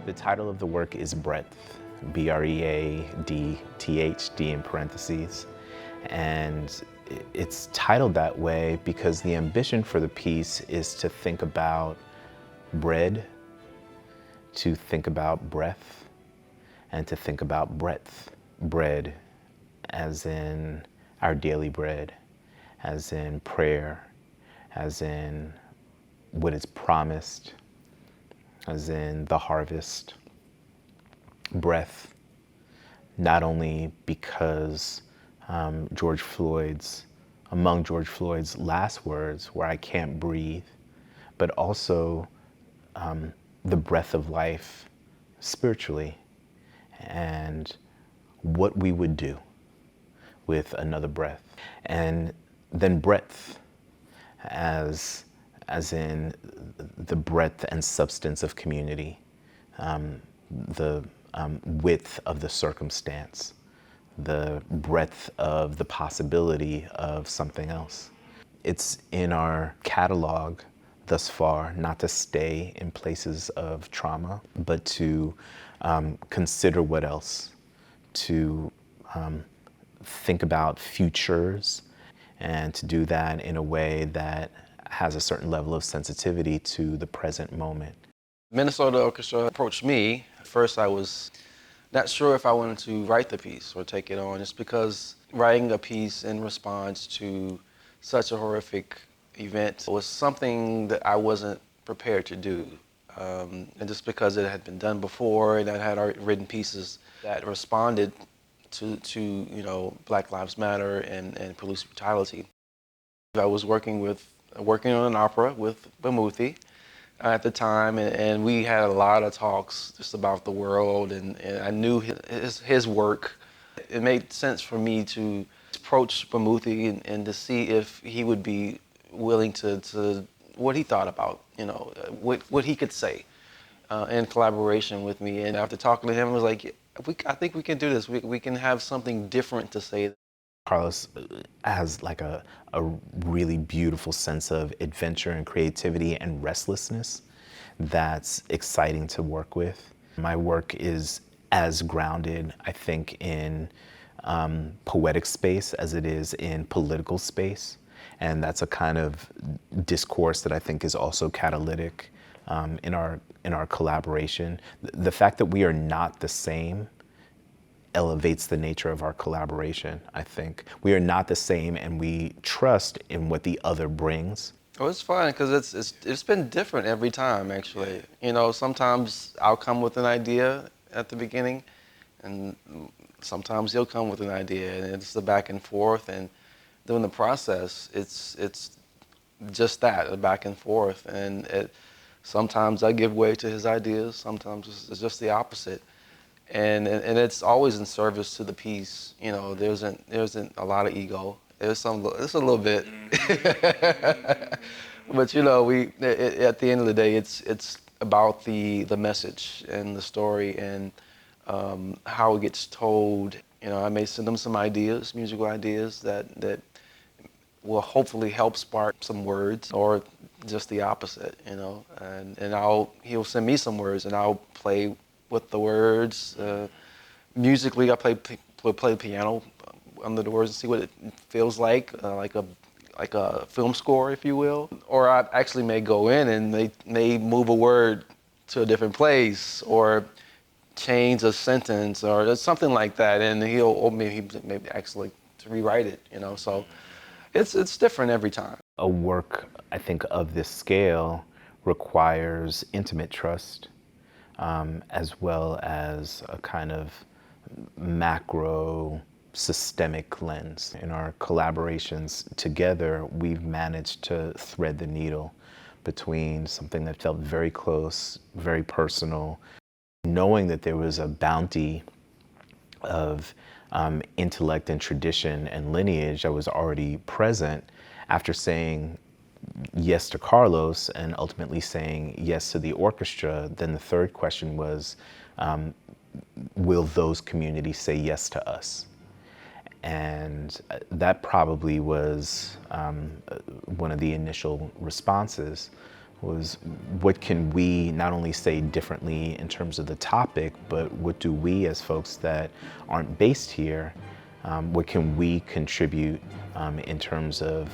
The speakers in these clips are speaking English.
The title of the work is Breadth, B-R-E-A-D-T-H, D in parentheses. And it's titled that way because the ambition for the piece is to think about bread, to think about breath, and to think about breadth. Bread as in our daily bread, as in prayer, as in what is promised, as in the harvest. Breath, not only because among George Floyd's last words, where I can't breathe, but also the breath of life spiritually, and what we would do with another breath. And then breadth as in the breadth and substance of community, the width of the circumstance, the breadth of the possibility of something else. It's in our catalog thus far not to stay in places of trauma, but to consider what else, to think about futures, and to do that in a way that has a certain level of sensitivity to the present moment. Minnesota Orchestra approached me. At first I was not sure if I wanted to write the piece or take it on, just because writing a piece in response to such a horrific event was something that I wasn't prepared to do. And just because it had been done before, and I had already written pieces that responded to Black Lives Matter and police brutality. I was working on an opera with Bamuthi at the time, and we had a lot of talks just about the world, and I knew his work. It made sense for me to approach Bamuthi and to see if he would be willing to what he thought about, what he could say in collaboration with me. And after talking to him, I was like, I think we can do this. We can have something different to say. Carlos has like a really beautiful sense of adventure and creativity and restlessness that's exciting to work with. My work is as grounded, I think, in poetic space as it is in political space. And that's a kind of discourse that I think is also catalytic in our collaboration. The fact that we are not the same elevates the nature of our collaboration, I think. We are not the same, and we trust in what the other brings. Oh, it's fun because it's been different every time, actually. Sometimes I'll come with an idea at the beginning, and sometimes he'll come with an idea, and it's the back and forth. And during the process, it's just that, a back and forth. And sometimes I give way to his ideas. Sometimes it's just the opposite. And it's always in service to the piece. There isn't a lot of ego. There's a little bit, but at the end of the day, it's about the message and the story and how it gets told. I may send them some ideas, musical ideas that will hopefully help spark some words, or just the opposite. And he'll send me some words, and I'll play with the words. Musically, I play piano under the words and see what it feels like a film score, if you will. Or I actually may go in and they may move a word to a different place, or change a sentence, or something like that, and maybe actually to rewrite it. So it's different every time. A work, I think, of this scale requires intimate trust, as well as a kind of macro systemic lens. In our collaborations together, we've managed to thread the needle between something that felt very close, very personal, knowing that there was a bounty of intellect and tradition and lineage that was already present. After saying yes to Carlos and ultimately saying yes to the orchestra, then the third question was, will those communities say yes to us? And that probably was one of the initial responses. was what can we not only say differently in terms of the topic, but what do we as folks that aren't based here, what can we contribute in terms of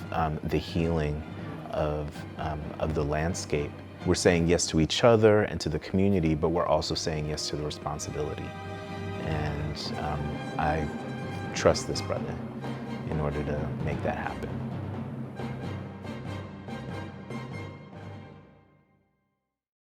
the healing of the landscape? We're saying yes to each other and to the community, but we're also saying yes to the responsibility. And I trust this brother in order to make that happen.